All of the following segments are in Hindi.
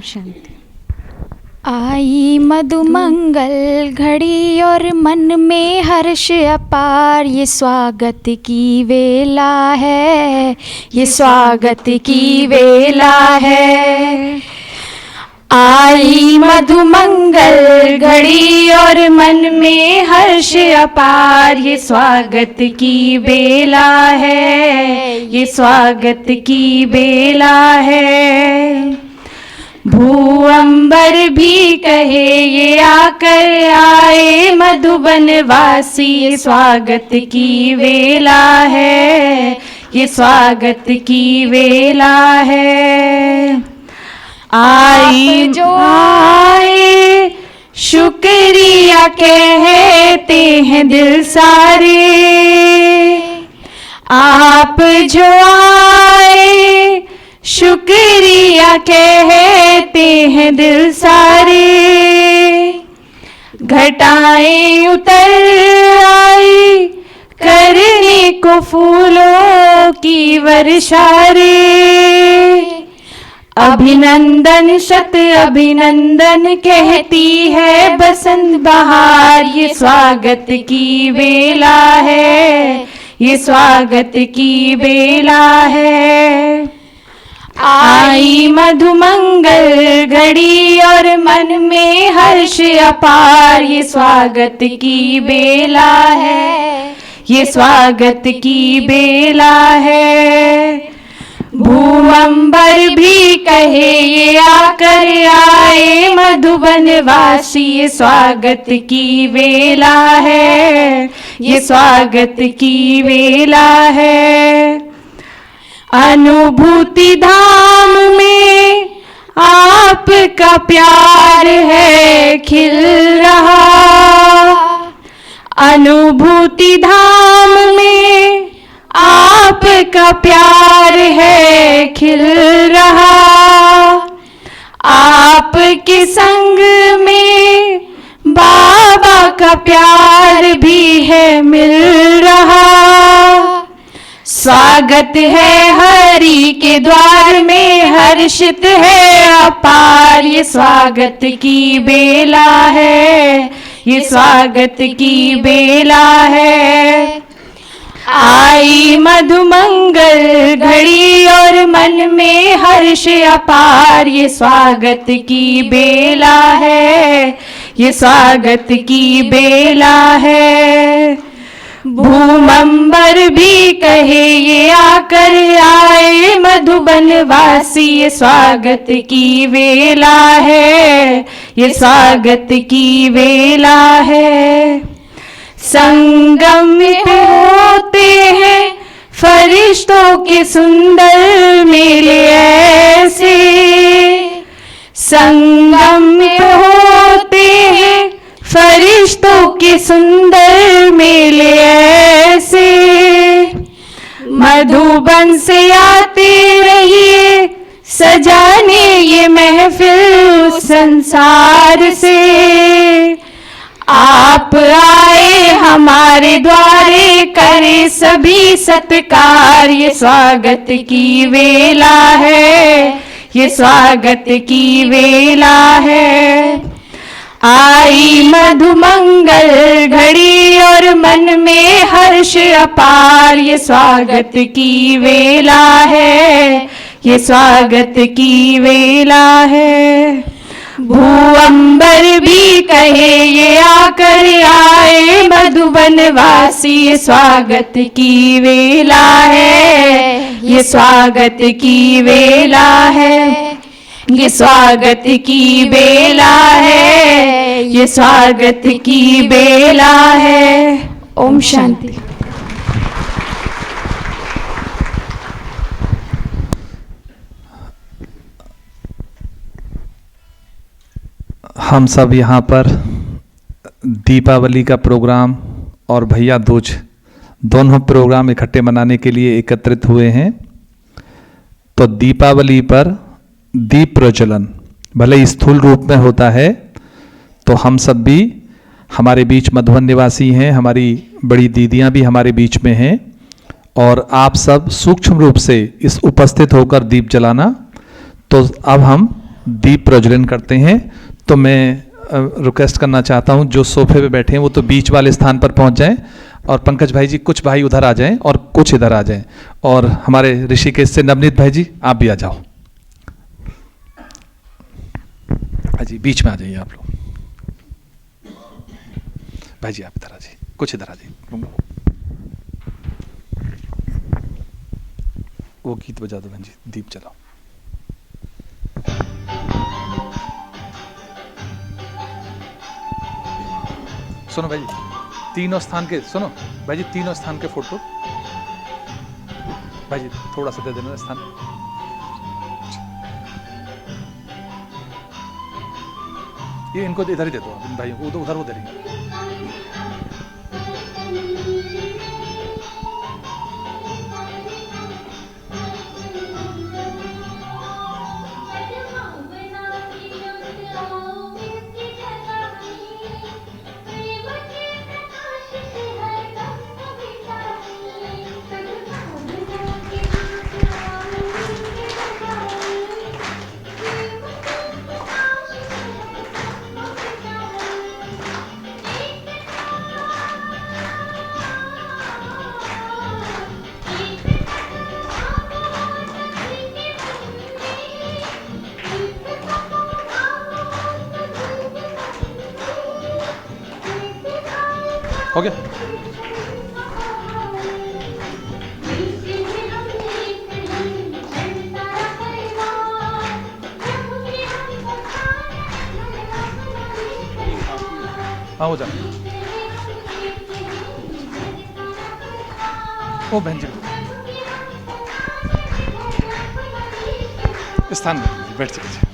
शांति। आई मधुमंगल घड़ी और मन में हर्ष अपार, ये स्वागत की वेला है, ये स्वागत की वेला है। आई मधुमंगल घड़ी और मन में हर्ष अपार, ये स्वागत की बेला है, ये स्वागत की बेला है। भूअंबर भी कहे ये आकर आए मधुबन वासी, ये स्वागत की वेला है, ये स्वागत की वेला है। आई जो आए शुक्रिया कहते हैं दिल सारे, आप जो आए शुक्रिया कहते हैं दिल सारे। घटाएं उतर आई करने को फूलों की वर्षा रे, अभिनंदन शत अभिनंदन कहती है बसंत बहार, ये स्वागत की बेला है, ये स्वागत की बेला है। आई मधुमंगल घड़ी और मन में हर्ष अपार, ये स्वागत की बेला है, ये स्वागत की बेला है। भूअंबर भी कहे ये आकर आए मधुबन वासी, ये स्वागत की वेला है, ये स्वागत की वेला है। अनुभूति धाम में आपका प्यार है खिल रहा, अनुभूति धाम में आपका प्यार है खिल रहा। आपके संग में बाबा का प्यार भी है मिल रहा। स्वागत है हरि के द्वार में हर्षित है अपार, ये स्वागत की बेला है, ये स्वागत की बेला है। आई मधुमंगल घड़ी और मन में हर्ष अपार, ये स्वागत की बेला है, ये स्वागत की बेला है। भूमंबर भी कहे ये आकर आए मधुबन वासी, ये स्वागत की वेला है, ये स्वागत की वेला है। संगम में होते हैं फरिश्तों के सुंदर मेले ऐसे, संगम में होते हैं फरिश्तों के सुंदर मेले ऐसे। मधुबन से आते रहिए सजाने ये महफिल संसार से, आप आए हमारे द्वारे करे सभी सत्कार, ये स्वागत की वेला है, ये स्वागत की वेला है। आई मधुमंगल घड़ी और मन में हर्ष अपार, ये स्वागत की वेला है, ये स्वागत की वेला है। भूअंबर भी कहे ये आकर आए मधुबन वासी, ये स्वागत की वेला है, ये स्वागत की वेला है, ये स्वागत की बेला है, ये स्वागत की बेला है। ओम शांति। हम सब यहाँ पर दीपावली का प्रोग्राम और भैया दूज दोनों प्रोग्राम इकट्ठे मनाने के लिए एकत्रित हुए हैं। तो दीपावली पर दीप प्रज्वलन भले स्थूल रूप में होता है, तो हम सब भी हमारे बीच मधुबन निवासी हैं, हमारी बड़ी दीदियां भी हमारे बीच में हैं, और आप सब सूक्ष्म रूप से इस उपस्थित होकर दीप जलाना। तो अब हम दीप प्रज्वलन करते हैं। तो मैं रिक्वेस्ट करना चाहता हूं जो सोफे पे बैठे हैं वो तो बीच वाले स्थान पर पहुंच जाएं, और पंकज भाई जी कुछ भाई उधर आ जाएं और कुछ इधर आ जाएं, और हमारे ऋषिकेश से नवनीत भाई जी आप भी आ जाओ। भाई जी बीच में आ जाइए आप लोग। भाई जी आप इधर आ जाइए, कुछ इधर आ जाइए। वो गीत बजा दो बहन जी, दीप जलाओ। सुनो भाई जी, तीनों स्थान के सुनो भाई जी, तीनों स्थान के फोटो भाई जी थोड़ा सा दे देना स्थान। ये इनको इधर ही दे दो इन भाइयों को, उधर वो दे रही। हो गया? हाँ हो जाए। ओ बहन जी स्थान बैठ जाइए।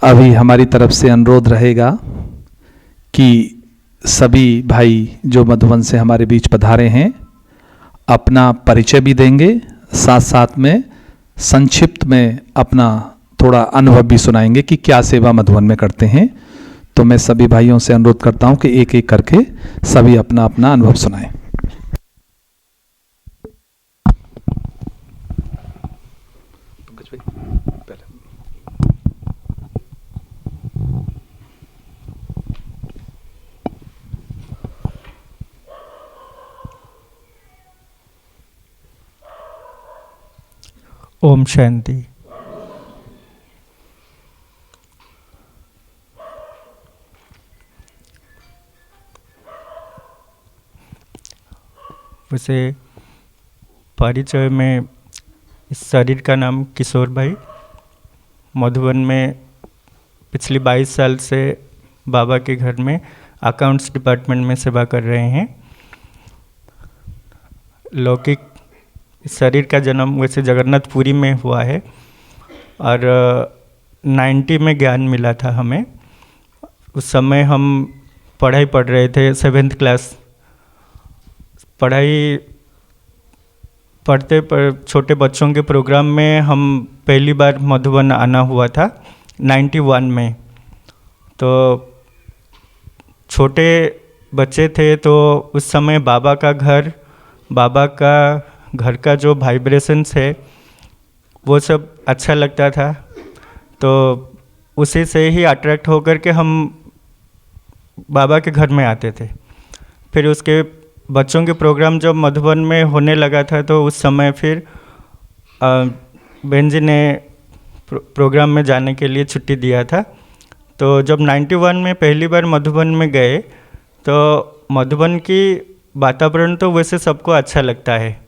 अभी हमारी तरफ से अनुरोध रहेगा कि सभी भाई जो मधुबन से हमारे बीच पधारे हैं अपना परिचय भी देंगे, साथ साथ में संक्षिप्त में अपना थोड़ा अनुभव भी सुनाएंगे कि क्या सेवा मधुबन में करते हैं। तो मैं सभी भाइयों से अनुरोध करता हूं कि एक एक करके सभी अपना अपना अनुभव सुनाएं। ओम शांति। वैसे परिचय में इस शरीर का नाम किशोर भाई, मधुबन में पिछले 22 साल से बाबा के घर में अकाउंट्स डिपार्टमेंट में सेवा कर रहे हैं। लौकिक शरीर का जन्म वैसे जगन्नाथपुरी में हुआ है और 90 में ज्ञान मिला था हमें। उस समय हम पढ़ाई पढ़ रहे थे, 7th क्लास। पढ़ाई पढ़ते छोटे बच्चों के प्रोग्राम में हम पहली बार मधुबन आना हुआ था 91 में। तो छोटे बच्चे थे तो उस समय बाबा का घर का जो वाइब्रेशंस है वो सब अच्छा लगता था, तो उसी से ही अट्रैक्ट होकर के हम बाबा के घर में आते थे। फिर उसके बच्चों के प्रोग्राम जब मधुबन में होने लगा था तो उस समय फिर बहन जी ने प्रोग्राम में जाने के लिए छुट्टी दिया था। तो जब 91 में पहली बार मधुबन में गए तो मधुबन की वातावरण तो वैसे सबको अच्छा लगता है,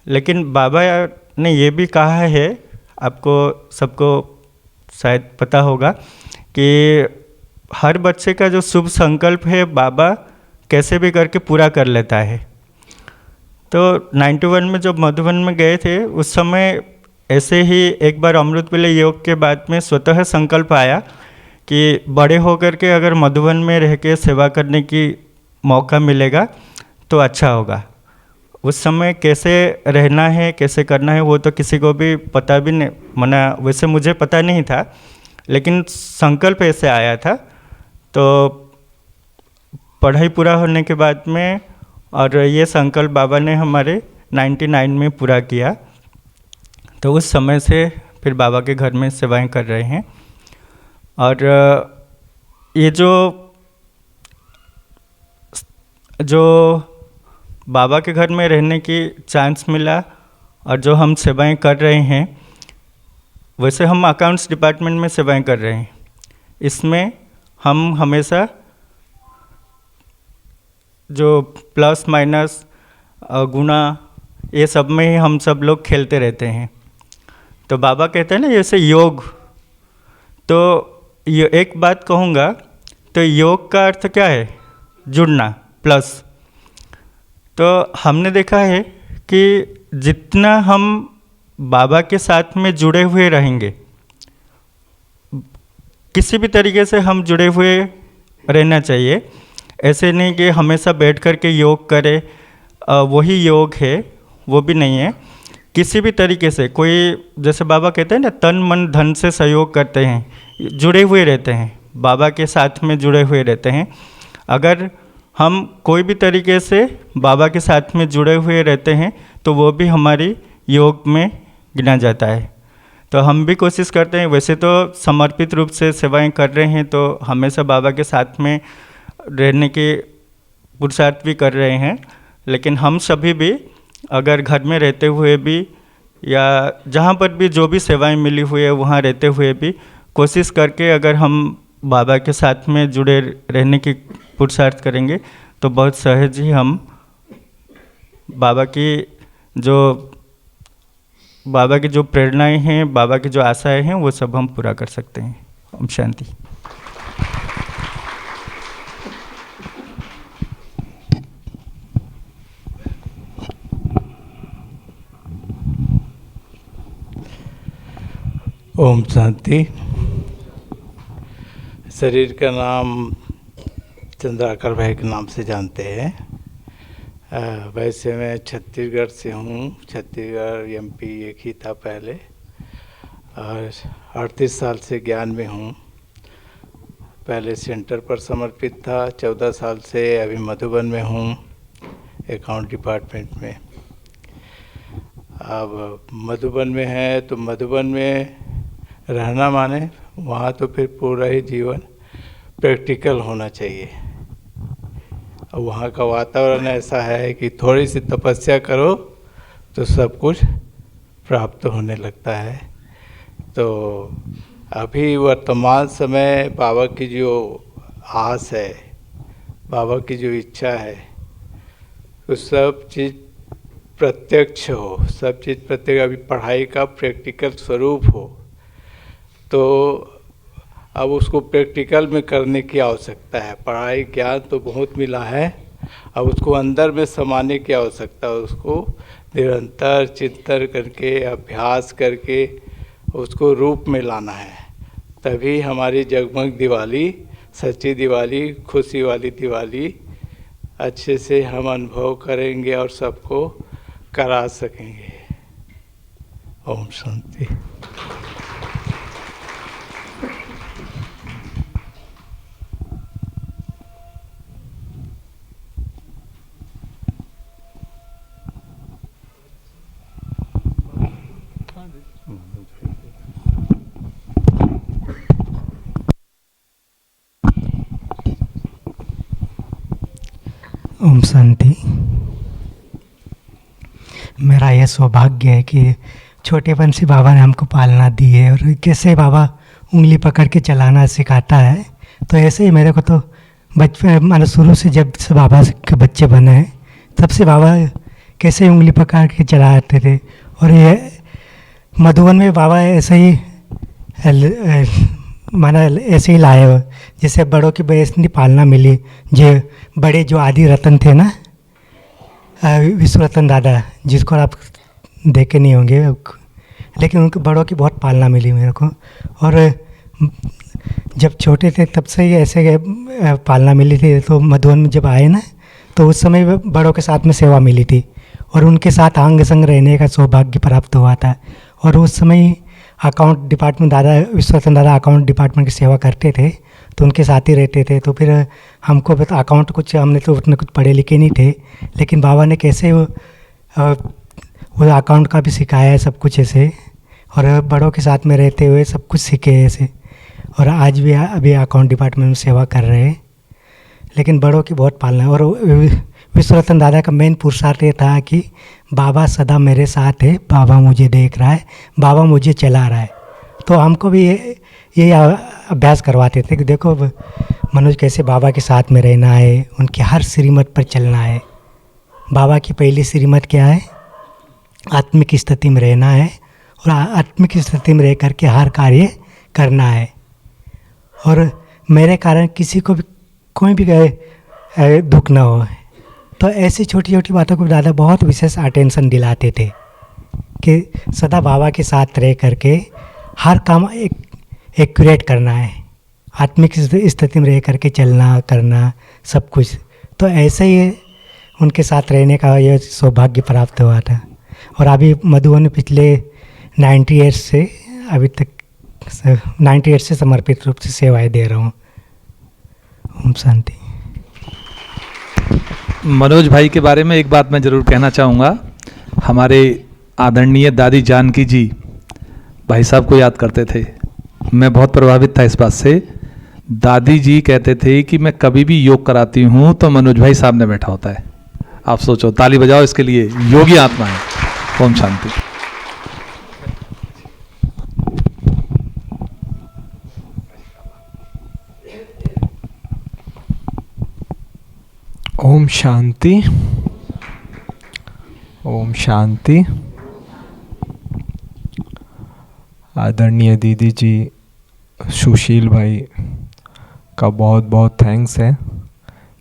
लेकिन बाबा ने ये भी कहा है, आपको सबको शायद पता होगा, कि हर बच्चे का जो शुभ संकल्प है बाबा कैसे भी करके पूरा कर लेता है। तो 91 में जब मधुबन में गए थे उस समय ऐसे ही एक बार अमृत वेले योग के बाद में स्वतः संकल्प आया कि बड़े होकर के अगर मधुबन में रह के सेवा करने की मौका मिलेगा तो अच्छा होगा। उस समय कैसे रहना है, कैसे करना है, वो तो किसी को भी पता भी नहीं, मना वैसे मुझे पता नहीं था, लेकिन संकल्प ऐसे आया था। तो पढ़ाई पूरा होने के बाद में और ये संकल्प बाबा ने हमारे 99 में पूरा किया। तो उस समय से फिर बाबा के घर में सेवाएं कर रहे हैं। और ये जो बाबा के घर में रहने की चांस मिला और जो हम सेवाएं कर रहे हैं, वैसे हम अकाउंट्स डिपार्टमेंट में सेवाएं कर रहे हैं। इसमें हम हमेशा जो प्लस माइनस गुना ये सब में ही हम सब लोग खेलते रहते हैं। तो बाबा कहते हैं ना जैसे योग, तो ये एक बात कहूँगा, तो योग का अर्थ क्या है? जुड़ना, प्लस। तो हमने देखा है कि जितना हम बाबा के साथ में जुड़े हुए रहेंगे, किसी भी तरीके से हम जुड़े हुए रहना चाहिए। ऐसे नहीं कि हमेशा बैठ कर के योग करें, वही योग है, वो भी नहीं है। किसी भी तरीके से कोई, जैसे बाबा कहते हैं ना, तन मन धन से सहयोग करते हैं, जुड़े हुए रहते हैं, बाबा के साथ में जुड़े हुए रहते हैं। अगर हम कोई भी तरीके से बाबा के साथ में जुड़े हुए रहते हैं तो वो भी हमारी योग में गिना जाता है। तो हम भी कोशिश करते हैं, वैसे तो समर्पित रूप से सेवाएं कर रहे हैं, तो हमेशा बाबा के साथ में रहने के पुरुषार्थ भी कर रहे हैं। लेकिन हम सभी भी अगर घर में रहते हुए भी या जहाँ पर भी जो भी सेवाएं मिली हुई है वहाँ रहते हुए भी कोशिश करके अगर हम बाबा के साथ में जुड़े रहने की पुरुषार्थ करेंगे तो बहुत सहज ही हम बाबा की जो प्रेरणाएं हैं, बाबा की जो आशाएं हैं, वो सब हम पूरा कर सकते हैं। ओम शांति। ओम शांति। शरीर का नाम चंद्राकर भाई के नाम से जानते हैं। वैसे मैं छत्तीसगढ़ से हूँ। छत्तीसगढ़ एमपी एक ही था पहले, और 38 साल से ज्ञान में हूँ। पहले सेंटर पर समर्पित था, 14 साल से अभी मधुबन में हूँ, अकाउंट डिपार्टमेंट में। अब मधुबन में है तो मधुबन में रहना माने वहाँ तो फिर पूरा ही जीवन प्रैक्टिकल होना चाहिए। और वहाँ का वातावरण ऐसा है कि थोड़ी सी तपस्या करो तो सब कुछ प्राप्त होने लगता है। तो अभी वर्तमान समय बाबा की जो आस है, बाबा की जो इच्छा है, तो सब चीज़ प्रत्यक्ष हो, सब चीज़ प्रत्यक्ष। अभी पढ़ाई का प्रैक्टिकल स्वरूप हो, तो अब उसको प्रैक्टिकल में करने की आवश्यकता है। पढ़ाई ज्ञान तो बहुत मिला है, अब उसको अंदर में समाने की आवश्यकता है। उसको निरंतर चिंतन करके, अभ्यास करके उसको रूप में लाना है। तभी हमारी जगमग दिवाली, सच्ची दिवाली, खुशी वाली दिवाली अच्छे से हम अनुभव करेंगे और सबको करा सकेंगे। ओम शांति। ओम शांति। मेरा यह सौभाग्य है कि छोटेपन से बाबा ने हमको पालना दी है, और कैसे बाबा उंगली पकड़ के चलाना सिखाता है। तो ऐसे ही मेरे को तो बचपन मानो शुरू से जब से बाबा के बच्चे बने हैं तब से बाबा कैसे उंगली पकड़ के चलाते थे। और ये मधुबन में बाबा ऐसे ही माना ऐसे ही लाए हो, जैसे बड़ों की बेइज्जती पालना मिली। जो बड़े जो आदि रतन थे ना, विश्व रतन दादा, जिसको आप देखे नहीं होंगे, लेकिन उनके बड़ों की बहुत पालना मिली मेरे को। और जब छोटे थे तब से ही ऐसे पालना मिली थी। तो मधुबन में जब आए ना, तो उस समय बड़ों के साथ में सेवा मिली थी और उनके साथ अंग संग रहने का सौभाग्य प्राप्त हुआ था। और उस समय अकाउंट डिपार्टमेंट दादा विश्वनाथन दादा अकाउंट डिपार्टमेंट की सेवा करते थे, तो उनके साथ ही रहते थे। तो फिर हमको अकाउंट कुछ, हमने तो उतने कुछ पढ़े लिखे नहीं थे, लेकिन बाबा ने कैसे वो अकाउंट का भी सिखाया है सब कुछ ऐसे, और बड़ों के साथ में रहते हुए सब कुछ सीखे ऐसे। और आज भी अभी अकाउंट डिपार्टमेंट में सेवा कर रहे हैं, लेकिन बड़ों की बहुत पालना है। और विश्वरतन दादा का मेन पुरुषार्थ ये था कि बाबा सदा मेरे साथ है, बाबा मुझे देख रहा है, बाबा मुझे चला रहा है। तो हमको भी ये अभ्यास करवाते थे कि देखो मनोज कैसे बाबा के साथ में रहना है, उनके हर श्रीमत पर चलना है। बाबा की पहली श्रीमत क्या है? आत्मिक स्थिति में रहना है और आत्मिक स्थिति में रह करके हर कार्य करना है। और मेरे कारण किसी को भी कोई भी दुख ना हो। तो ऐसी छोटी छोटी बातों को दादा बहुत विशेष अटेंशन दिलाते थे कि सदा बाबा के साथ रह करके हर काम एक्यूरेट करना है, आत्मिक स्थिति में रह करके चलना करना सब कुछ। तो ऐसे ही उनके साथ रहने का ये सौभाग्य प्राप्त हुआ था। और अभी मधुबन में पिछले 98 से अभी तक 98 से समर्पित रूप से सेवाएं दे रहा हूँ। ओम शांति। मनोज भाई के बारे में एक बात मैं ज़रूर कहना चाहूँगा। हमारे आदरणीय दादी जानकी जी भाई साहब को याद करते थे। मैं बहुत प्रभावित था इस बात से। दादी जी कहते थे कि मैं कभी भी योग कराती हूँ तो मनोज भाई सामने बैठा होता है। आप सोचो, ताली बजाओ इसके लिए। योगी आत्मा है। ओम शांति। ओम शांति। ओम शांति। आदरणीय दीदी जी, सुशील भाई का बहुत बहुत थैंक्स है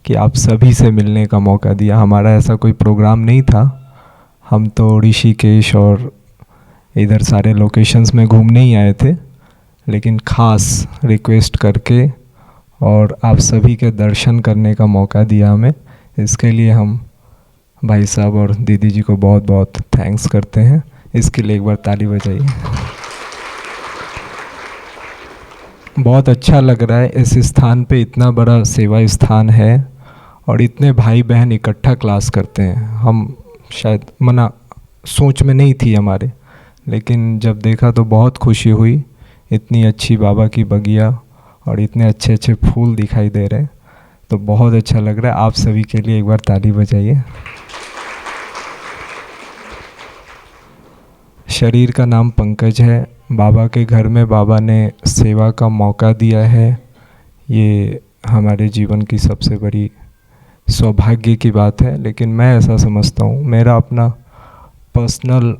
कि आप सभी से मिलने का मौका दिया। हमारा ऐसा कोई प्रोग्राम नहीं था, हम तो ऋषिकेश और इधर सारे लोकेशंस में घूमने ही आए थे, लेकिन ख़ास रिक्वेस्ट करके और आप सभी के दर्शन करने का मौका दिया हमें। इसके लिए हम भाई साहब और दीदी जी को बहुत बहुत थैंक्स करते हैं। इसके लिए एक बार ताली बजाइए। बहुत अच्छा लग रहा है, इस स्थान पे इतना बड़ा सेवा स्थान है और इतने भाई बहन इकट्ठा क्लास करते हैं। हम शायद मना सोच में नहीं थी हमारे, लेकिन जब देखा तो बहुत खुशी हुई। इतनी अच्छी बाबा की बगिया और इतने अच्छे अच्छे फूल दिखाई दे रहे हैं, तो बहुत अच्छा लग रहा है। आप सभी के लिए एक बार ताली बजाइए। शरीर का नाम पंकज है। बाबा के घर में बाबा ने सेवा का मौका दिया है, ये हमारे जीवन की सबसे बड़ी सौभाग्य की बात है। लेकिन मैं ऐसा समझता हूँ, मेरा अपना पर्सनल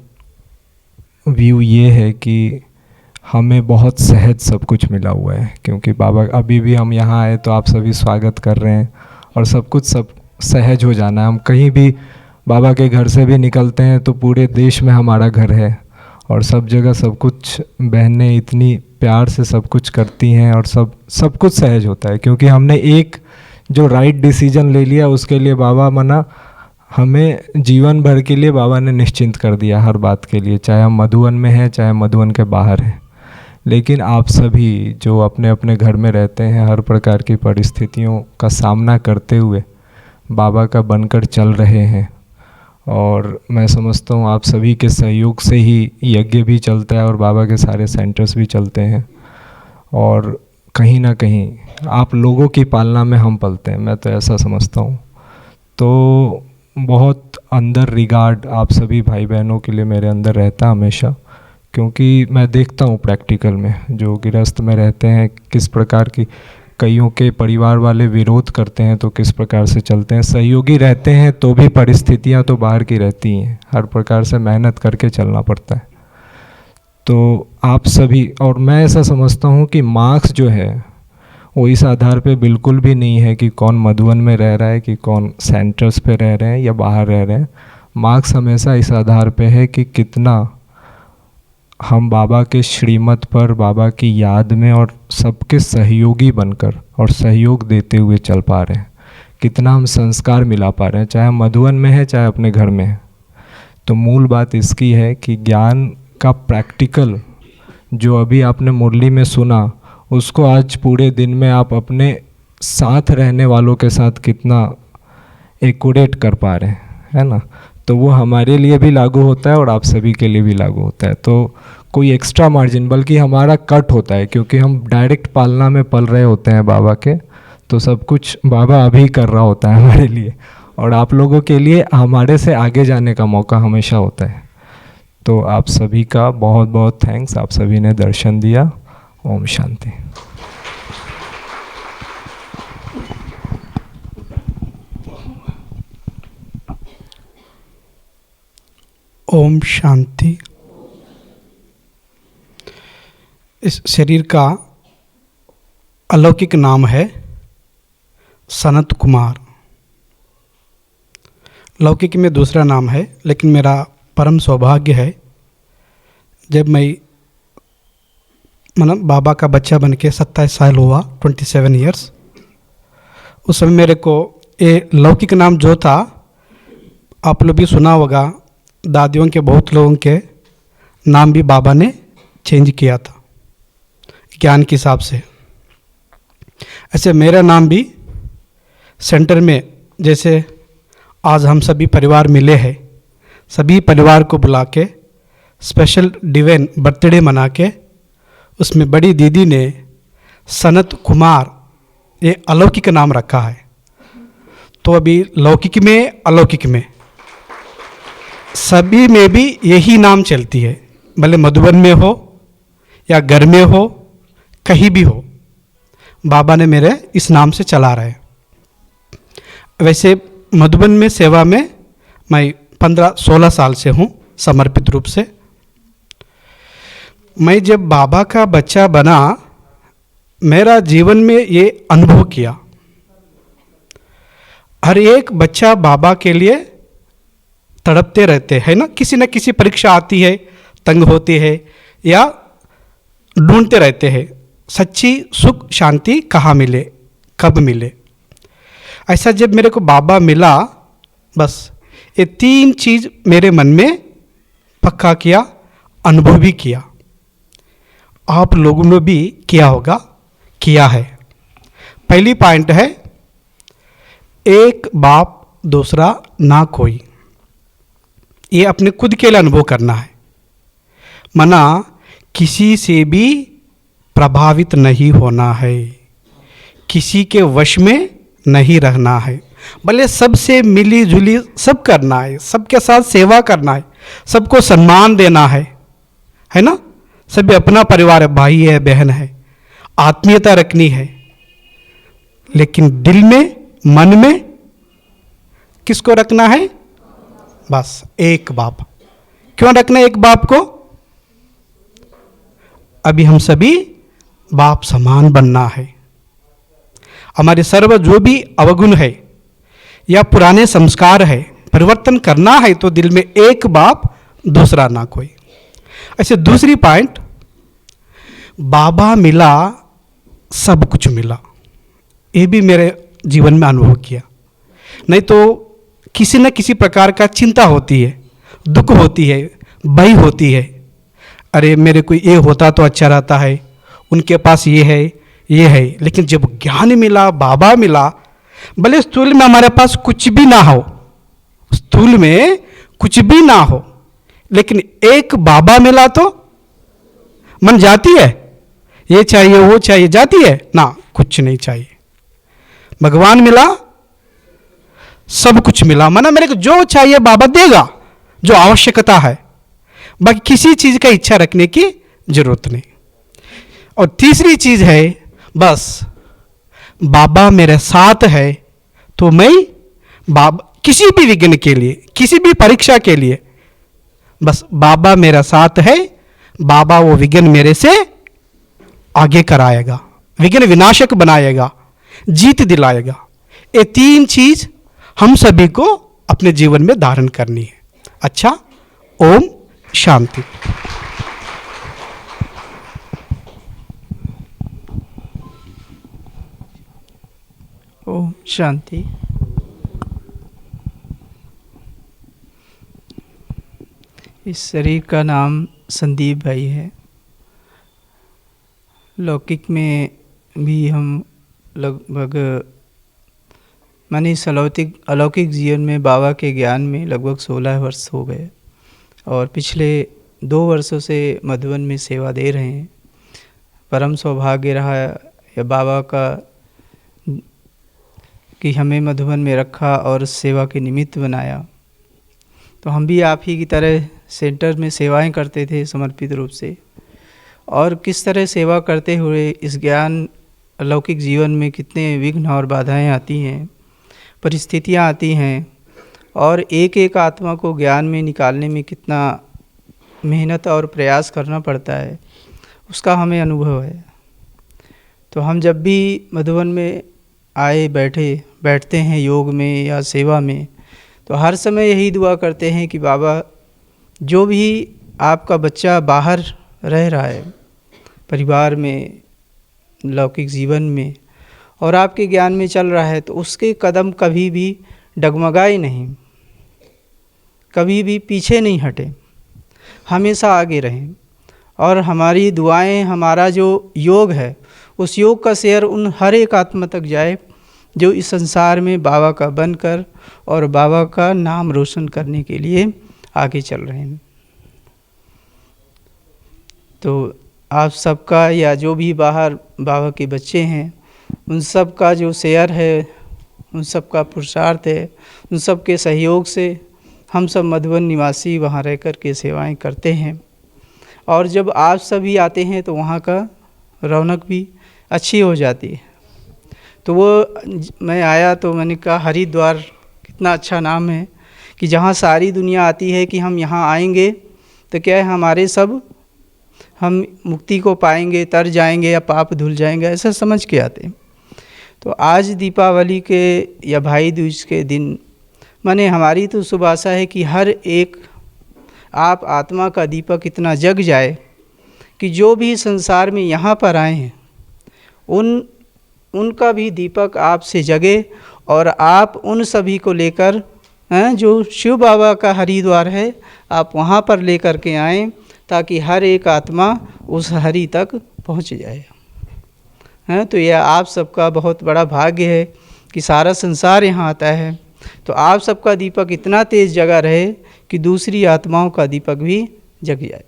व्यू ये है कि हमें बहुत सहज सब कुछ मिला हुआ है, क्योंकि बाबा अभी भी हम यहाँ आए तो आप सभी स्वागत कर रहे हैं और सब कुछ सब सहज हो जाना है। हम कहीं भी बाबा के घर से भी निकलते हैं तो पूरे देश में हमारा घर है और सब जगह सब कुछ बहनें इतनी प्यार से सब कुछ करती हैं और सब कुछ सहज होता है, क्योंकि हमने एक जो राइट डिसीजन ले लिया उसके लिए बाबा मना हमें जीवन भर के लिए बाबा ने निश्चिंत कर दिया हर बात के लिए, चाहे हम मधुबन में हैं चाहे मधुबन के बाहर हैं। लेकिन आप सभी जो अपने अपने घर में रहते हैं, हर प्रकार की परिस्थितियों का सामना करते हुए बाबा का बनकर चल रहे हैं, और मैं समझता हूँ आप सभी के सहयोग से ही यज्ञ भी चलता है और बाबा के सारे सेंटर्स भी चलते हैं, और कहीं ना कहीं आप लोगों की पालना में हम पलते हैं, मैं तो ऐसा समझता हूँ। तो बहुत अंदर रिगार्ड आप सभी भाई बहनों के लिए मेरे अंदर रहता हमेशा, क्योंकि मैं देखता हूँ प्रैक्टिकल में जो गृहस्थ में रहते हैं किस प्रकार की, कईयों के परिवार वाले विरोध करते हैं तो किस प्रकार से चलते हैं, सहयोगी रहते हैं तो भी परिस्थितियाँ तो बाहर की रहती हैं, हर प्रकार से मेहनत करके चलना पड़ता है। तो आप सभी, और मैं ऐसा समझता हूँ कि मार्क्स जो है वो इस आधार पे बिल्कुल भी नहीं है कि कौन मधुबन में रह रहा है कि कौन सेंटर्स पे रह रहे हैं या बाहर रह रहे हैं। मार्क्स हमेशा इस आधार पे है कि कितना हम बाबा के श्रीमत पर, बाबा की याद में और सबके सहयोगी बनकर और सहयोग देते हुए चल पा रहे हैं। कितना हम संस्कार मिला पा रहे हैं, चाहे हम मधुबन में है चाहे अपने घर में है। तो मूल बात इसकी है कि ज्ञान का प्रैक्टिकल जो अभी आपने मुरली में सुना, उसको आज पूरे दिन में आप अपने साथ रहने वालों के साथ कितना एक्यूरेट कर पा रहे हैं, है ना। तो वो हमारे लिए भी लागू होता है और आप सभी के लिए भी लागू होता है। तो कोई एक्स्ट्रा मार्जिन बल्कि हमारा कट होता है, क्योंकि हम डायरेक्ट पालना में पल रहे होते हैं बाबा के। तो सब कुछ बाबा अभी कर रहा होता है हमारे लिए, और आप लोगों के लिए हमारे से आगे जाने का मौका हमेशा होता है। तो आप सभी का बहुत बहुत थैंक्स, आप सभी ने दर्शन दिया। ओम शांति। ओम शांति। इस शरीर का अलौकिक नाम है सनत कुमार। लौकिक में दूसरा नाम है, लेकिन मेरा परम सौभाग्य है जब मैं मतलब बाबा का बच्चा बन के 27 साल हुआ, 27 ईयर्स, उस समय मेरे को ये लौकिक नाम जो था, आप लोग भी सुना होगा, दादियों के बहुत लोगों के नाम भी बाबा ने चेंज किया था ज्ञान के हिसाब से। ऐसे मेरा नाम भी सेंटर में, जैसे आज हम सभी परिवार मिले हैं, सभी परिवार को बुला के स्पेशल डिवाइन बर्थडे मना के, उसमें बड़ी दीदी ने सनत कुमार ये अलौकिक नाम रखा है। तो अभी लौकिक में अलौकिक में सभी में भी यही नाम चलती है, भले मधुबन में हो या घर में हो, कहीं भी हो, बाबा ने मेरे इस नाम से चला रहे। वैसे मधुबन में सेवा में मैं 15-16 साल से हूँ समर्पित रूप से। मैं जब बाबा का बच्चा बना, मेरा जीवन में ये अनुभव किया, हर एक बच्चा बाबा के लिए तड़पते रहते हैं ना, किसी न किसी परीक्षा आती है, तंग होती है, या ढूंढते रहते हैं सच्ची सुख शांति कहाँ मिले, कब मिले। ऐसा जब मेरे को बाबा मिला, बस ये 3 चीज़ मेरे मन में पक्का किया, अनुभव भी किया। आप लोगों ने भी किया होगा, किया है। पहली पॉइंट है, एक बाप दूसरा ना कोई। ये अपने खुद के लिए अनुभव करना है। मना किसी से भी प्रभावित नहीं होना है, किसी के वश में नहीं रहना है, भले सबसे मिली जुली सब करना है, सबके साथ सेवा करना है, सबको सम्मान देना है ना। सभी अपना परिवार है, भाई है, बहन है, आत्मीयता रखनी है, लेकिन दिल में, मन में किसको रखना है? बस एक बाप। क्यों रखना है एक बाप को? अभी हम सभी बाप समान बनना है। हमारे सर्व जो भी अवगुण है या पुराने संस्कार है, परिवर्तन करना है, तो दिल में एक बाप दूसरा ना कोई। ऐसे दूसरी पॉइंट, बाबा मिला सब कुछ मिला। ये भी मेरे जीवन में अनुभव किया। नहीं तो किसी न किसी प्रकार का चिंता होती है, दुख होती है, भय होती है, अरे मेरे को ये होता तो अच्छा रहता है, उनके पास ये है। लेकिन जब ज्ञान मिला, बाबा मिला, भले स्थूल में हमारे पास कुछ भी ना हो, स्थूल में कुछ भी ना हो, लेकिन एक बाबा मिला तो मन जाती है, ये चाहिए वो चाहिए, जाती है ना, कुछ नहीं चाहिए। भगवान मिला, सब कुछ मिला, माना मेरे को जो चाहिए बाबा देगा, जो आवश्यकता है, बाकी किसी चीज का इच्छा रखने की जरूरत नहीं। और तीसरी चीज है, बस बाबा मेरे साथ है, तो मैं बाबा किसी भी विघ्न के लिए, किसी भी परीक्षा के लिए, बस बाबा मेरा साथ है, बाबा वो विघ्न मेरे से आगे कराएगा, विघ्न विनाशक बनाएगा, जीत दिलाएगा। ये 3 चीज हम सभी को अपने जीवन में धारण करनी है। अच्छा, ओम शांति। शांति। इस शरीर का नाम संदीप भाई है। लौकिक में भी हम लगभग माने इस अलौकिक जीवन में बाबा के ज्ञान में लगभग 16 वर्ष हो गए और पिछले 2 वर्षों से मधुबन में सेवा दे रहे हैं। परम सौभाग्य रहा या बाबा का कि हमें मधुबन में रखा और सेवा के निमित्त बनाया। तो हम भी आप ही की तरह सेंटर में सेवाएं करते थे समर्पित रूप से, और किस तरह सेवा करते हुए इस ज्ञान अलौकिक जीवन में कितने विघ्न और बाधाएं आती हैं, परिस्थितियां आती हैं, और एक एक आत्मा को ज्ञान में निकालने में कितना मेहनत और प्रयास करना पड़ता है, उसका हमें अनुभव है। तो हम जब भी मधुबन में आए बैठते हैं योग में या सेवा में, तो हर समय यही दुआ करते हैं कि बाबा जो भी आपका बच्चा बाहर रह रहा है परिवार में, लौकिक जीवन में, और आपके ज्ञान में चल रहा है, तो उसके कदम कभी भी डगमगाए नहीं, कभी भी पीछे नहीं हटे, हमेशा आगे रहें। और हमारी दुआएं, हमारा जो योग है, उस योग का शेयर उन हर एक आत्मा तक जाए जो इस संसार में बाबा का बनकर और बाबा का नाम रोशन करने के लिए आगे चल रहे हैं। तो आप सबका या जो भी बाहर बाबा के बच्चे हैं, उन सब का जो शेयर है, उन सब का पुरुषार्थ है, उन सब के सहयोग से हम सब मधुबन निवासी वहाँ रह कर के सेवाएं करते हैं। और जब आप सभी आते हैं तो वहाँ का रौनक भी अच्छी हो जाती है। तो वो मैं आया तो मैंने कहा हरिद्वार कितना अच्छा नाम है कि जहाँ सारी दुनिया आती है कि हम यहाँ आएंगे तो क्या है, हमारे सब हम मुक्ति को पाएंगे, तर जाएंगे या पाप धुल जाएंगे, ऐसा समझ के आते हैं। तो आज दीपावली के या भाई दूज के दिन माने हमारी तो शुभ आशा है कि हर एक आप आत्मा का दीपक इतना जग जाए कि जो भी संसार में यहाँ पर आए हैं उनका भी दीपक आपसे जगे, और आप उन सभी को लेकर जो शिव बाबा का हरिद्वार है आप वहाँ पर लेकर के आएँ, ताकि हर एक आत्मा उस हरि तक पहुँच जाए। तो यह आप सबका बहुत बड़ा भाग्य है कि सारा संसार यहाँ आता है। तो आप सबका दीपक इतना तेज़ जगा रहे कि दूसरी आत्माओं का दीपक भी जग जाए।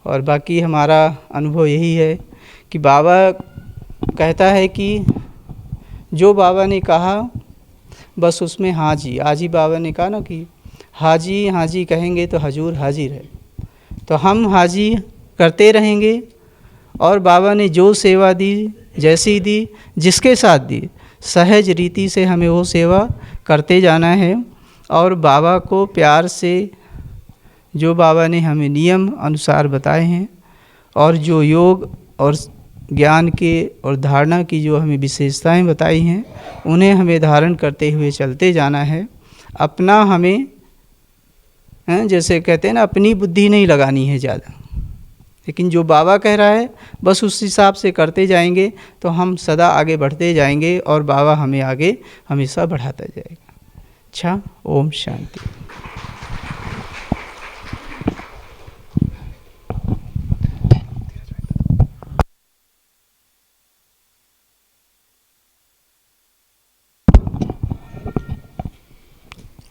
और बाकी हमारा अनुभव यही है कि बाबा कहता है कि जो बाबा ने कहा बस उसमें हाजी, आज ही बाबा ने कहा ना कि हाजी हाजी कहेंगे तो हजूर हाजिर है। तो हम हाजी करते रहेंगे, और बाबा ने जो सेवा दी, जैसी दी, जिसके साथ दी, सहज रीति से हमें वो सेवा करते जाना है। और बाबा को प्यार से जो बाबा ने हमें नियम अनुसार बताए हैं, और जो योग और ज्ञान के और धारणा की जो हमें विशेषताएं बताई हैं, उन्हें हमें धारण करते हुए चलते जाना है। अपना हमें जैसे कहते हैं ना, अपनी बुद्धि नहीं लगानी है ज़्यादा, लेकिन जो बाबा कह रहा है बस उस हिसाब से करते जाएंगे तो हम सदा आगे बढ़ते जाएंगे, और बाबा हमें आगे हमेशा बढ़ाता जाएगा। अच्छा, ओम शांति।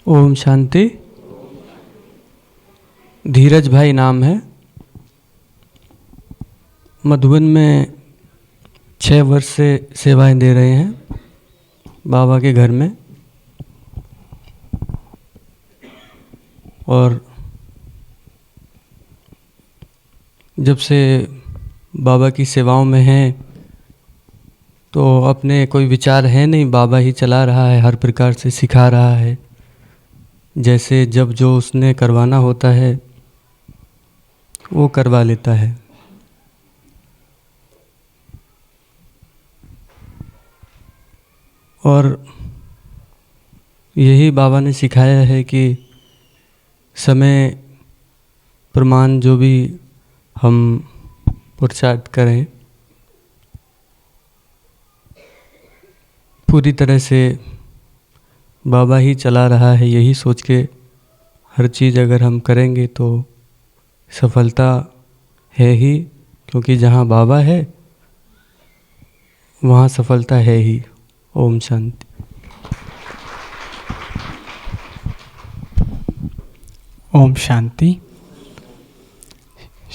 ओम शांति। धीरज भाई नाम है। मधुबन में 6 वर्ष से सेवाएं दे रहे हैं बाबा के घर में, और जब से बाबा की सेवाओं में हैं तो अपने कोई विचार है नहीं, बाबा ही चला रहा है, हर प्रकार से सिखा रहा है। जैसे जब जो उसने करवाना होता है वो करवा लेता है। और यही बाबा ने सिखाया है कि समय प्रमाण जो भी हम पुरुषार्थ करें, पूरी तरह से बाबा ही चला रहा है, यही सोच के हर चीज़ अगर हम करेंगे तो सफलता है ही, क्योंकि जहाँ बाबा है वहाँ सफलता है ही। ओम शांति। ओम शांति।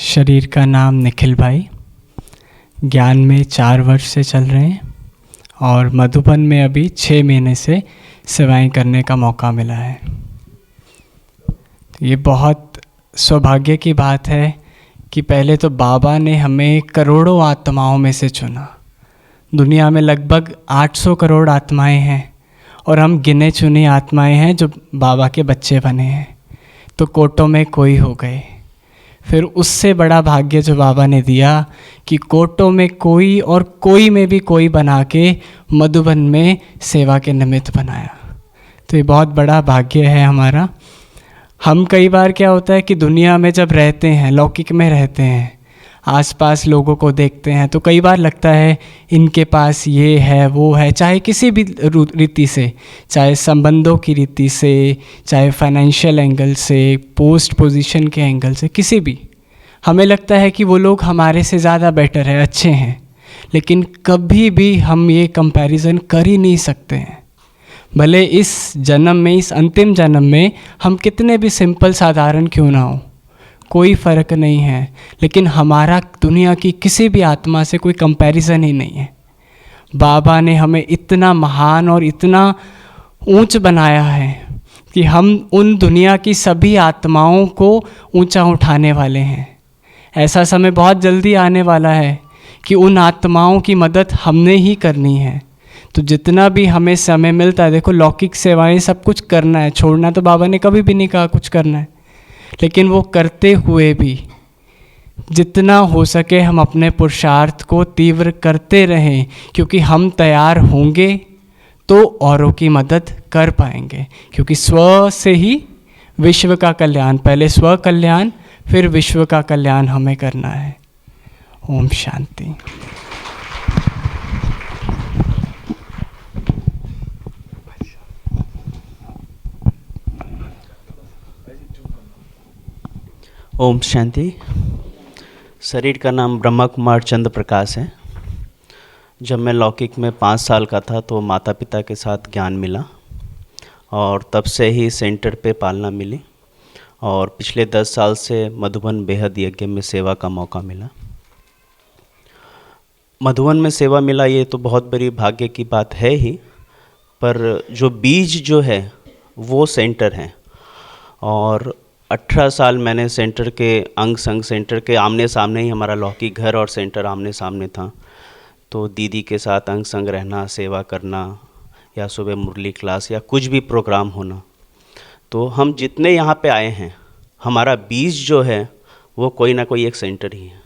शरीर का नाम निखिल भाई, ज्ञान में 4 वर्ष से चल रहे हैं और मधुबन में अभी 6 महीने से सेवाएं करने का मौका मिला है। ये बहुत सौभाग्य की बात है कि पहले तो बाबा ने हमें करोड़ों आत्माओं में से चुना। दुनिया में लगभग 800 करोड़ आत्माएं हैं और हम गिने चुनी आत्माएं हैं जो बाबा के बच्चे बने हैं, तो कोटों में कोई हो गए। फिर उससे बड़ा भाग्य जो बाबा ने दिया कि कोटों में कोई और कोई में भी कोई बना के मधुबन में सेवा के निमित्त बनाया। तो ये बहुत बड़ा भाग्य है हमारा। हम कई बार क्या होता है कि दुनिया में जब रहते हैं, लौकिक में रहते हैं, आसपास लोगों को देखते हैं तो कई बार लगता है इनके पास ये है वो है, चाहे किसी भी रीति से, चाहे संबंधों की रीति से, चाहे फाइनेंशियल एंगल से, पोस्ट पोजीशन के एंगल से, किसी भी, हमें लगता है कि वो लोग हमारे से ज़्यादा बेटर है, अच्छे हैं। लेकिन कभी भी हम ये कंपैरिजन कर ही नहीं सकते हैं। भले इस जन्म में, इस अंतिम जन्म में हम कितने भी सिंपल साधारण क्यों ना हो, कोई फ़र्क नहीं है, लेकिन हमारा दुनिया की किसी भी आत्मा से कोई कंपैरिजन ही नहीं है। बाबा ने हमें इतना महान और इतना ऊंच बनाया है कि हम उन दुनिया की सभी आत्माओं को ऊंचा उठाने वाले हैं। ऐसा समय बहुत जल्दी आने वाला है कि उन आत्माओं की मदद हमने ही करनी है। तो जितना भी हमें समय मिलता है, देखो लौकिक सेवाएं सब कुछ करना है, छोड़ना तो बाबा ने कभी भी नहीं कहा कुछ करना है, लेकिन वो करते हुए भी जितना हो सके हम अपने पुरुषार्थ को तीव्र करते रहें, क्योंकि हम तैयार होंगे तो औरों की मदद कर पाएंगे। क्योंकि स्व से ही विश्व का कल्याण, पहले स्व कल्याण फिर विश्व का कल्याण हमें करना है। ओम शांति। ओम शांति। शरीर का नाम ब्रह्मा कुमार चंद्र प्रकाश है। जब मैं लौकिक में 5 साल का था तो माता पिता के साथ ज्ञान मिला और तब से ही सेंटर पे पालना मिली और पिछले 10 साल से मधुबन बेहद यज्ञ में सेवा का मौका मिला। मधुबन में सेवा मिला ये तो बहुत बड़ी भाग्य की बात है ही, पर जो बीज जो है वो सेंटर है। और 18 साल मैंने सेंटर के अंग संग सेंटर के आमने सामने ही, हमारा लौकिक घर और सेंटर आमने सामने था, तो दीदी के साथ अंग संग रहना, सेवा करना, या सुबह मुरली क्लास या कुछ भी प्रोग्राम होना, तो हम जितने यहाँ पे आए हैं हमारा बीज जो है वो कोई ना कोई एक सेंटर ही है।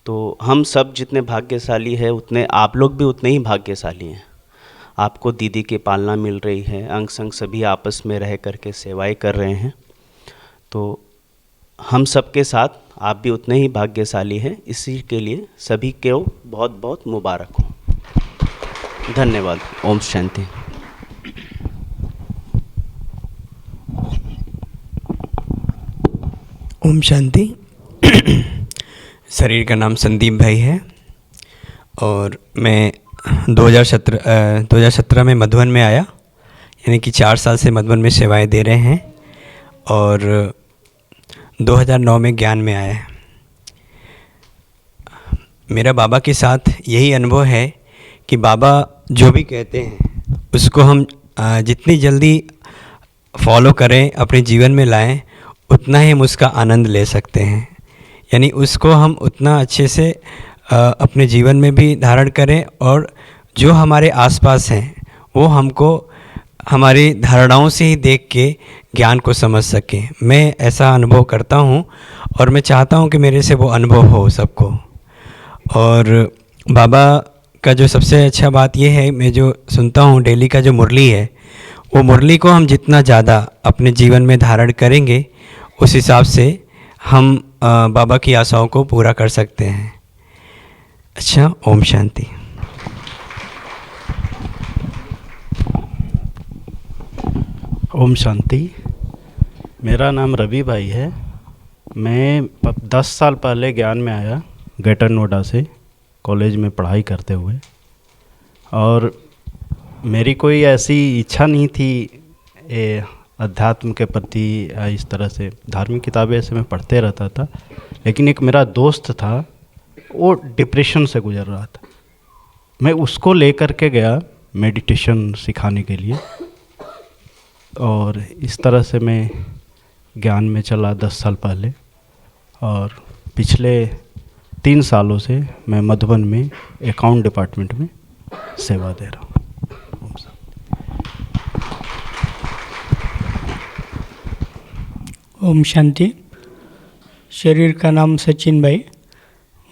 तो हम सब जितने भाग्यशाली है उतने आप लोग भी उतने ही भाग्यशाली हैं। आपको दीदी की पालना मिल रही है, अंग संग सभी आपस में रह करके सेवाएं कर रहे हैं, तो हम सबके साथ आप भी उतने ही भाग्यशाली हैं। इसी के लिए सभी को बहुत बहुत मुबारक हो। धन्यवाद। ओम शांति। ओम शांति। शरीर का नाम संदीप भाई है और मैं 2017 में मधुबन में आया, यानी कि 4 साल से मधुबन में सेवाएं दे रहे हैं और 2009 में ज्ञान में आया है। मेरा बाबा के साथ यही अनुभव है कि बाबा जो भी कहते हैं उसको हम जितनी जल्दी फॉलो करें, अपने जीवन में लाएं, उतना ही हम उसका आनंद ले सकते हैं। यानी उसको हम उतना अच्छे से अपने जीवन में भी धारण करें और जो हमारे आसपास हैं वो हमको हमारी धारणाओं से ही देख के ज्ञान को समझ सकें। मैं ऐसा अनुभव करता हूँ और मैं चाहता हूँ कि मेरे से वो अनुभव हो सबको। और बाबा का जो सबसे अच्छा बात ये है, मैं जो सुनता हूँ डेली का जो मुरली है, वो मुरली को हम जितना ज़्यादा अपने जीवन में धारण करेंगे उस हिसाब से हम बाबा की आशाओं को पूरा कर सकते हैं। अच्छा, ओम शांति। ओम शांति। मेरा नाम रवि भाई है। मैं 10 साल पहले ज्ञान में आया ग्रेटर नोएडा से कॉलेज में पढ़ाई करते हुए, और मेरी कोई ऐसी इच्छा नहीं थी अध्यात्म के प्रति। इस तरह से धार्मिक किताबें ऐसे मैं पढ़ते रहता था, लेकिन एक मेरा दोस्त था, वो डिप्रेशन से गुजर रहा था। मैं उसको लेकर के गया मेडिटेशन सिखाने के लिए, और इस तरह से मैं ज्ञान में चला 10 साल पहले, और पिछले 3 सालों से मैं मधुबन में अकाउंट डिपार्टमेंट में सेवा दे रहा हूँ। ओम शांति। शरीर का नाम सचिन भाई।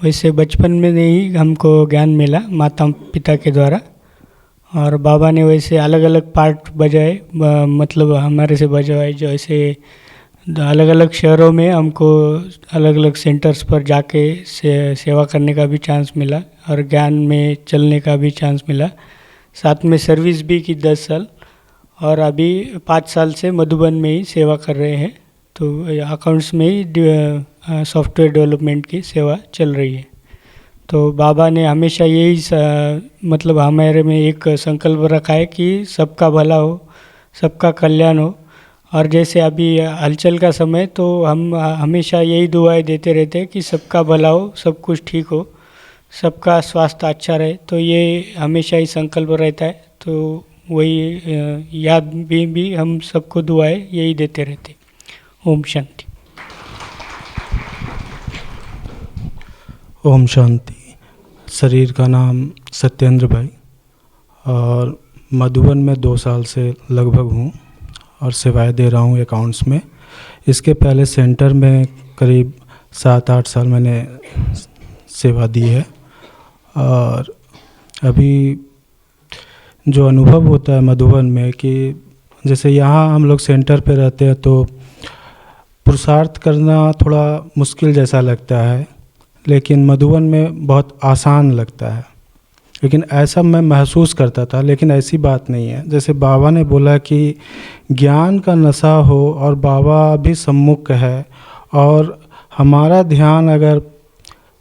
वैसे बचपन में ही हमको ज्ञान मिला माता पिता के द्वारा, और बाबा ने वैसे अलग अलग पार्ट बजाए, मतलब हमारे से बजवाए। जैसे अलग अलग शहरों में हमको अलग अलग सेंटर्स पर जाके सेवा करने का भी चांस मिला, और ज्ञान में चलने का भी चांस मिला। साथ में सर्विस भी की 10 साल, और अभी 5 साल से मधुबन में ही सेवा कर रहे हैं। तो अकाउंट्स में ही सॉफ्टवेयर डेवलपमेंट की सेवा चल रही है। तो बाबा ने हमेशा यही मतलब हमारे में एक संकल्प रखा है कि सबका भला हो, सबका कल्याण हो। और जैसे अभी हलचल का समय, तो हम हमेशा यही दुआएं देते रहते हैं कि सबका भला हो, सब कुछ ठीक हो, सबका स्वास्थ्य अच्छा रहे। तो ये हमेशा ही संकल्प रहता है। तो वही याद भी हम सबको दुआएं यही देते रहते। ओम शांति। ओम शांति। शरीर का नाम सत्येंद्र भाई, और मधुबन में 2 साल से लगभग हूँ, और सेवाएं दे रहा हूँ अकाउंट्स में। इसके पहले सेंटर में करीब 7-8 साल मैंने सेवा दी है। और अभी जो अनुभव होता है मधुबन में कि जैसे यहाँ हम लोग सेंटर पे रहते हैं तो पुरुषार्थ करना थोड़ा मुश्किल जैसा लगता है, लेकिन मधुबन में बहुत आसान लगता है। लेकिन ऐसा मैं महसूस करता था, लेकिन ऐसी बात नहीं है। जैसे बाबा ने बोला कि ज्ञान का नशा हो और बाबा भी सम्मुख है, और हमारा ध्यान अगर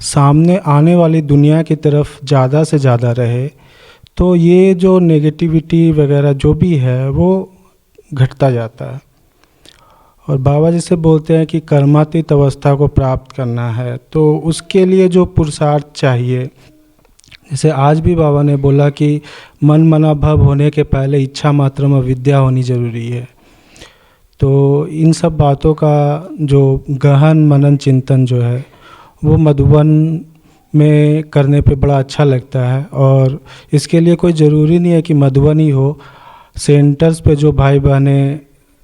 सामने आने वाली दुनिया की तरफ ज़्यादा से ज़्यादा रहे, तो ये जो नेगेटिविटी वगैरह जो भी है वो घटता जाता है। और बाबा जैसे बोलते हैं कि कर्मातीत अवस्था को प्राप्त करना है, तो उसके लिए जो पुरुषार्थ चाहिए, जैसे आज भी बाबा ने बोला कि मन मना भव होने के पहले इच्छा मात्रम विद्या होनी ज़रूरी है। तो इन सब बातों का जो गहन मनन चिंतन जो है वो मधुबन में करने पे बड़ा अच्छा लगता है। और इसके लिए कोई ज़रूरी नहीं है कि मधुबन ही हो। सेंटर्स पे जो भाई बहनें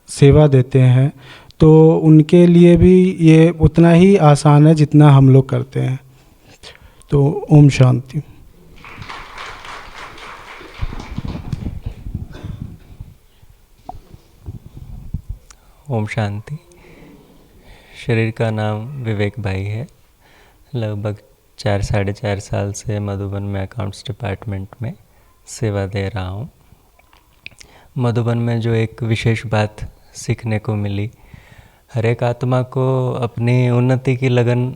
सेवा देते हैं तो उनके लिए भी ये उतना ही आसान है जितना हम लोग करते हैं। तो ओम शांति। ओम शांति। शरीर का नाम विवेक भाई है। लगभग 4-4.5 साल से मधुबन में अकाउंट्स डिपार्टमेंट में सेवा दे रहा हूँ। मधुबन में जो एक विशेष बात सीखने को मिली, हर एक आत्मा को अपनी उन्नति की लगन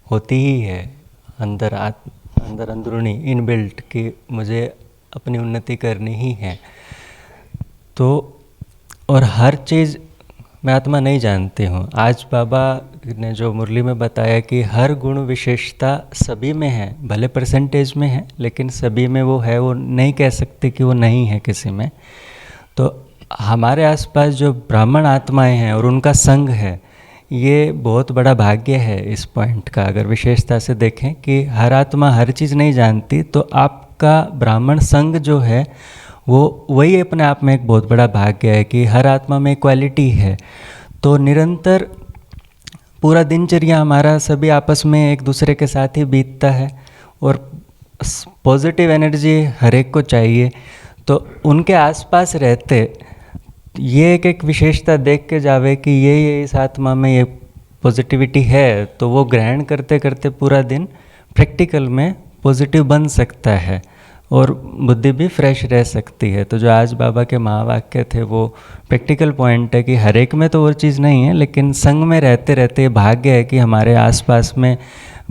होती ही है, अंदर अंदरूनी इनबिल्ट कि मुझे अपनी उन्नति करनी ही है। तो और हर चीज़ मैं आत्मा नहीं जानती हूँ। आज बाबा ने जो मुरली में बताया कि हर गुण विशेषता सभी में है, भले परसेंटेज में है लेकिन सभी में वो है, वो नहीं कह सकते कि वो नहीं है किसी में। तो हमारे आसपास जो ब्राह्मण आत्माएं हैं और उनका संग है, ये बहुत बड़ा भाग्य है इस पॉइंट का। अगर विशेषता से देखें कि हर आत्मा हर चीज़ नहीं जानती, तो आपका ब्राह्मण संग जो है वो वही अपने आप में एक बहुत बड़ा भाग्य है कि हर आत्मा में क्वालिटी है। तो निरंतर पूरा दिनचर्या हमारा सभी आपस में एक दूसरे के साथ ही बीतता है, और पॉजिटिव एनर्जी हर एक को चाहिए। तो उनके आसपास रहते ये एक विशेषता देख के जावे कि ये इस आत्मा में ये पॉजिटिविटी है, तो वो ग्रहण करते करते पूरा दिन प्रैक्टिकल में पॉजिटिव बन सकता है। और बुद्धि भी फ्रेश रह सकती है। तो जो आज बाबा के महावाक्य थे वो प्रैक्टिकल पॉइंट है कि हर एक में तो वो चीज़ नहीं है, लेकिन संग में रहते रहते भाग्य है कि हमारे आसपास में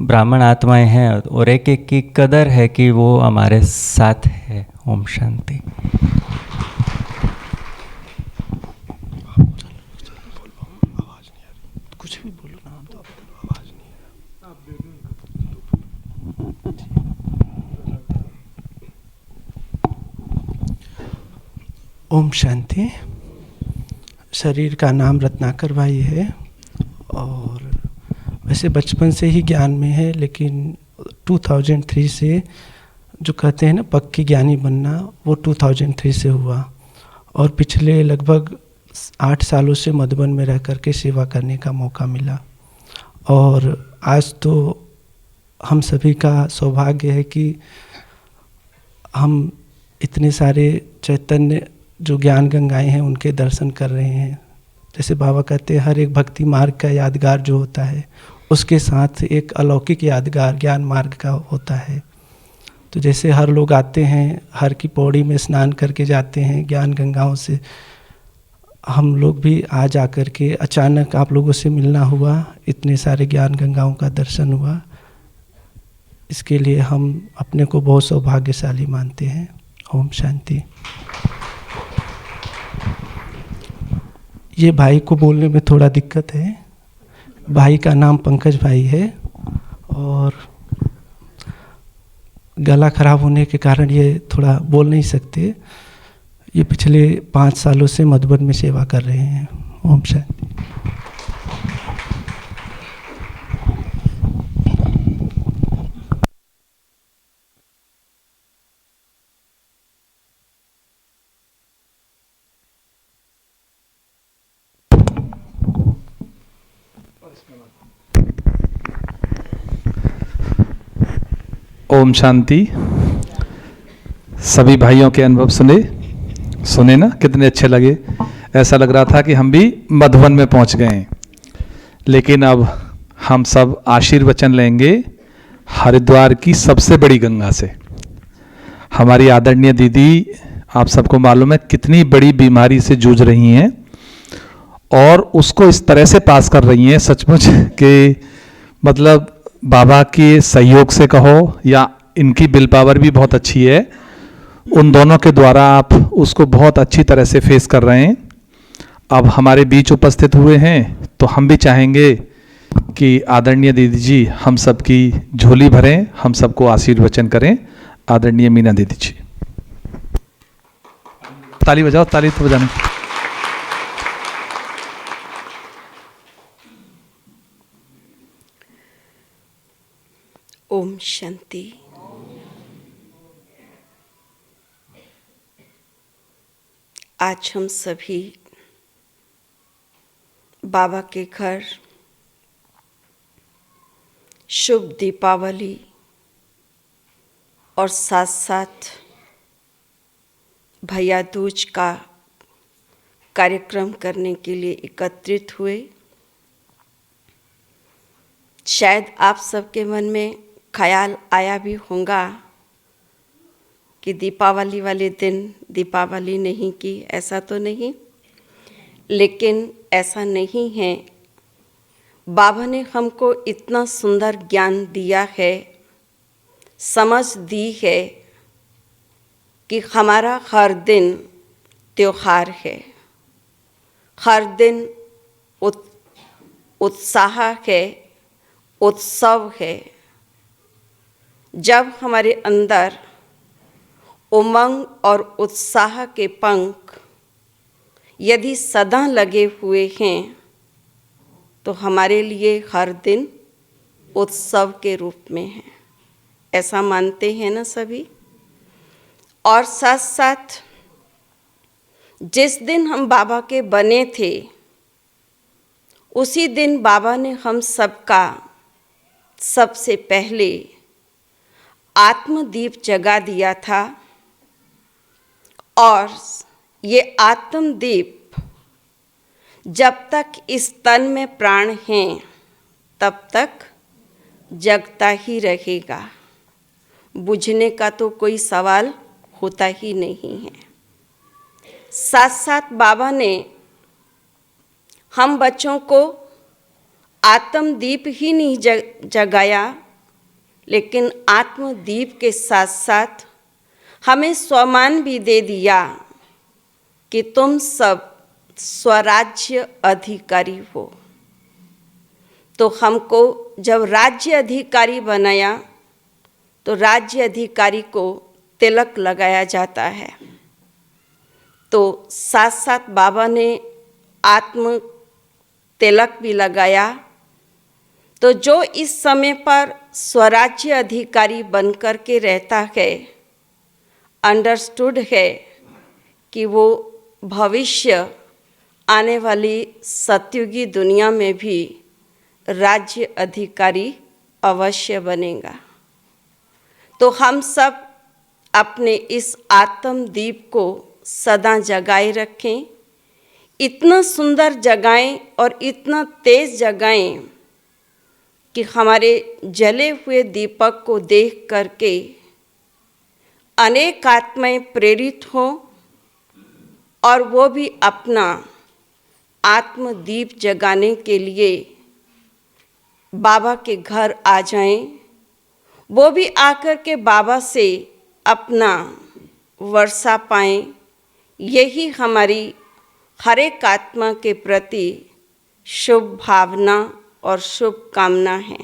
ब्राह्मण आत्माएं हैं और एक एक की कदर है कि वो हमारे साथ है। ओम शांति। कुछ भी बोलो ना, तो आवाज नहीं। ओम शांति। शरीर का नाम रत्नाकर भाई है और वैसे बचपन से ही ज्ञान में है, लेकिन 2003 से जो कहते हैं ना पक्की ज्ञानी बनना, वो 2003 से हुआ और पिछले लगभग 8 सालों से मधुबन में रह कर के सेवा करने का मौका मिला। और आज तो हम सभी का सौभाग्य है कि हम इतने सारे चैतन्य जो ज्ञान गंगाएं हैं उनके दर्शन कर रहे हैं। जैसे बाबा कहते हैं हर एक भक्ति मार्ग का यादगार जो होता है उसके साथ एक अलौकिक यादगार ज्ञान मार्ग का होता है। तो जैसे हर लोग आते हैं, हर की पौड़ी में स्नान करके जाते हैं ज्ञान गंगाओं से, हम लोग भी आज आकर के अचानक आप लोगों से मिलना हुआ, इतने सारे ज्ञान गंगाओं का दर्शन हुआ, इसके लिए हम अपने को बहुत सौभाग्यशाली मानते हैं। ओम शांति। ये भाई को बोलने में थोड़ा दिक्कत है। भाई का नाम पंकज भाई है और गला खराब होने के कारण ये थोड़ा बोल नहीं सकते। ये पिछले 5 सालों से मधुबन में सेवा कर रहे हैं। ओम शांति। ओम शांति। सभी भाइयों के अनुभव सुने ना, कितने अच्छे लगे। ऐसा लग रहा था कि हम भी मधुबन में पहुंच गए। लेकिन अब हम सब आशीर्वचन लेंगे हरिद्वार की सबसे बड़ी गंगा से। हमारी आदरणीय दीदी, आप सबको मालूम है कितनी बड़ी बीमारी से जूझ रही हैं और उसको इस तरह से पास कर रही हैं सचमुच कि मतलब बाबा के सहयोग से कहो या इनकी विल पावर भी बहुत अच्छी है, उन दोनों के द्वारा आप उसको बहुत अच्छी तरह से फेस कर रहे हैं। अब हमारे बीच उपस्थित हुए हैं तो हम भी चाहेंगे कि आदरणीय दीदी जी हम सबकी झोली भरें, हम सबको आशीर्वचन करें। आदरणीय मीना दीदी जी, ताली बजाओ, ताली तो बजाने। ओम शांति। आज हम सभी बाबा के घर शुभ दीपावली और साथ साथ भैया दूज का कार्यक्रम करने के लिए एकत्रित हुए। शायद आप सबके मन में ख्याल आया भी होगा कि दीपावली वाले दिन दीपावली नहीं की, ऐसा तो नहीं, लेकिन ऐसा नहीं है। बाबा ने हमको इतना सुंदर ज्ञान दिया है, समझ दी है कि हमारा हर दिन त्योहार है, हर दिन उत्साह है, उत्सव है। जब हमारे अंदर उमंग और उत्साह के पंख यदि सदा लगे हुए हैं तो हमारे लिए हर दिन उत्सव के रूप में है, ऐसा मानते हैं ना सभी। और साथ साथ जिस दिन हम बाबा के बने थे उसी दिन बाबा ने हम सबका सबसे पहले आत्मदीप जगा दिया था और ये आत्मदीप जब तक इस तन में प्राण हैं तब तक जगता ही रहेगा। बुझने का तो कोई सवाल होता ही नहीं है। साथ साथ बाबा ने हम बच्चों को आत्मदीप ही नहीं जगाया, लेकिन आत्मदीप के साथ साथ हमें स्वमान भी दे दिया कि तुम सब स्वराज्य अधिकारी हो। तो हमको जब राज्य अधिकारी बनाया तो राज्य अधिकारी को तिलक लगाया जाता है। तो साथ साथ बाबा ने आत्म तिलक भी लगाया। तो जो इस समय पर स्वराज्य अधिकारी बनकर के रहता है, अंडरस्टूड है कि वो भविष्य आने वाली सतयुगी दुनिया में भी राज्य अधिकारी अवश्य बनेगा। तो हम सब अपने इस आत्मदीप को सदा जगाए रखें, इतना सुंदर जगाएं और इतना तेज जगाएं कि हमारे जले हुए दीपक को देख करके अनेक आत्माएं प्रेरित हों और वो भी अपना आत्मदीप जगाने के लिए बाबा के घर आ जाएं। वो भी आकर के बाबा से अपना वर्षा पाएं। यही हमारी हर एक आत्मा के प्रति शुभ भावना और शुभकामना है।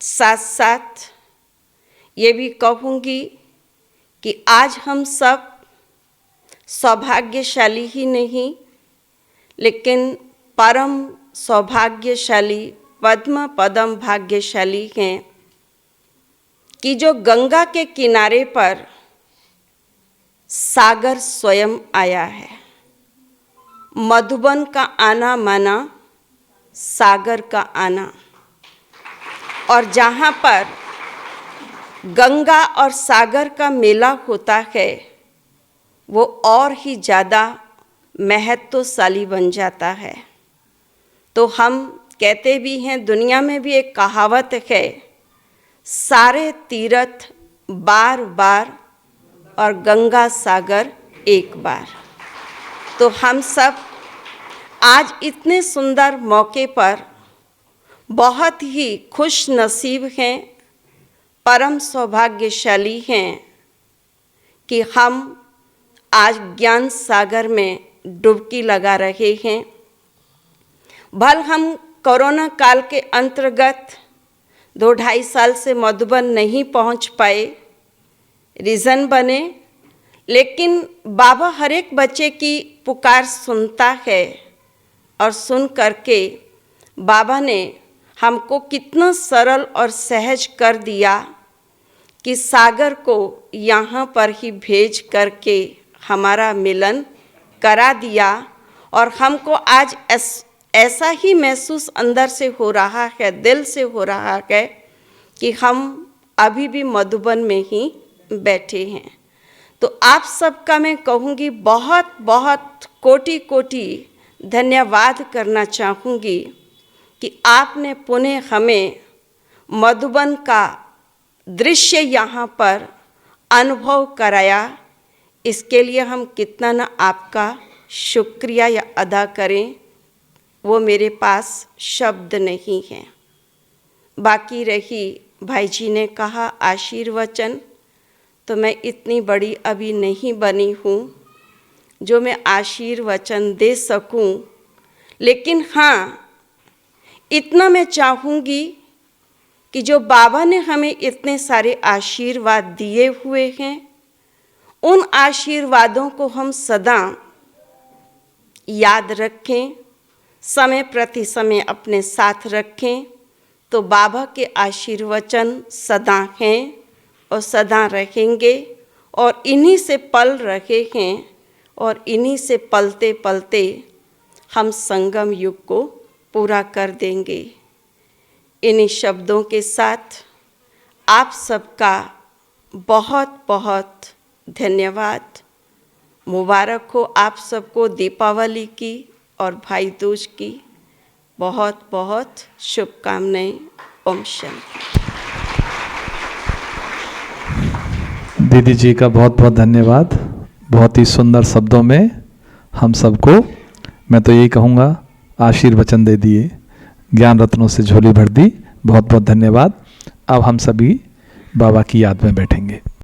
साथ साथ ये भी कहूँगी कि आज हम सब सौभाग्यशाली ही नहीं, लेकिन परम सौभाग्यशाली, पद्म पदम भाग्यशाली हैं कि जो गंगा के किनारे पर सागर स्वयं आया है। मधुबन का आना माना सागर का आना, और जहाँ पर गंगा और सागर का मेला होता है वो और ही ज़्यादा महत्वशाली बन जाता है। तो हम कहते भी हैं, दुनिया में भी एक कहावत है, सारे तीर्थ बार बार और गंगा सागर एक बार। तो हम सब आज इतने सुंदर मौके पर बहुत ही खुश नसीब हैं, परम सौभाग्यशाली हैं कि हम आज ज्ञान सागर में डुबकी लगा रहे हैं। भल हम कोरोना काल के अंतर्गत 2-2.5 साल से मधुबन नहीं पहुंच पाए, रीज़न बने, लेकिन बाबा हर एक बच्चे की पुकार सुनता है और सुन करके बाबा ने हमको कितना सरल और सहज कर दिया कि सागर को यहाँ पर ही भेज करके हमारा मिलन करा दिया। और हमको आज ऐसा ही महसूस अंदर से हो रहा है, दिल से हो रहा है कि हम अभी भी मधुबन में ही बैठे हैं। तो आप सबका मैं कहूँगी बहुत बहुत कोटि कोटि धन्यवाद करना चाहूँगी कि आपने पुनः हमें मधुबन का दृश्य यहाँ पर अनुभव कराया। इसके लिए हम कितना ना आपका शुक्रिया या अदा करें, वो मेरे पास शब्द नहीं हैं। बाकी रही भाई जी ने कहा आशीर्वचन, तो मैं इतनी बड़ी अभी नहीं बनी हूँ जो मैं आशीर्वचन दे सकूँ, लेकिन हाँ इतना मैं चाहूँगी कि जो बाबा ने हमें इतने सारे आशीर्वाद दिए हुए हैं, उन आशीर्वादों को हम सदा याद रखें, समय प्रति समय अपने साथ रखें। तो बाबा के आशीर्वचन सदा हैं और सदा रहेंगे, और इन्हीं से पल रहे हैं, और इन्हीं से पलते पलते हम संगम युग को पूरा कर देंगे। इन्हीं शब्दों के साथ आप सबका बहुत बहुत धन्यवाद। मुबारक हो आप सबको दीपावली की और भाई दूज की बहुत बहुत शुभकामनाएं। ओम शांति। दीदी जी का बहुत बहुत धन्यवाद। बहुत ही सुंदर शब्दों में हम सबको, मैं तो यही कहूँगा, आशीर्वचन दे दिए, ज्ञान रत्नों से झोली भर दी। बहुत बहुत धन्यवाद। अब हम सभी बाबा की याद में बैठेंगे।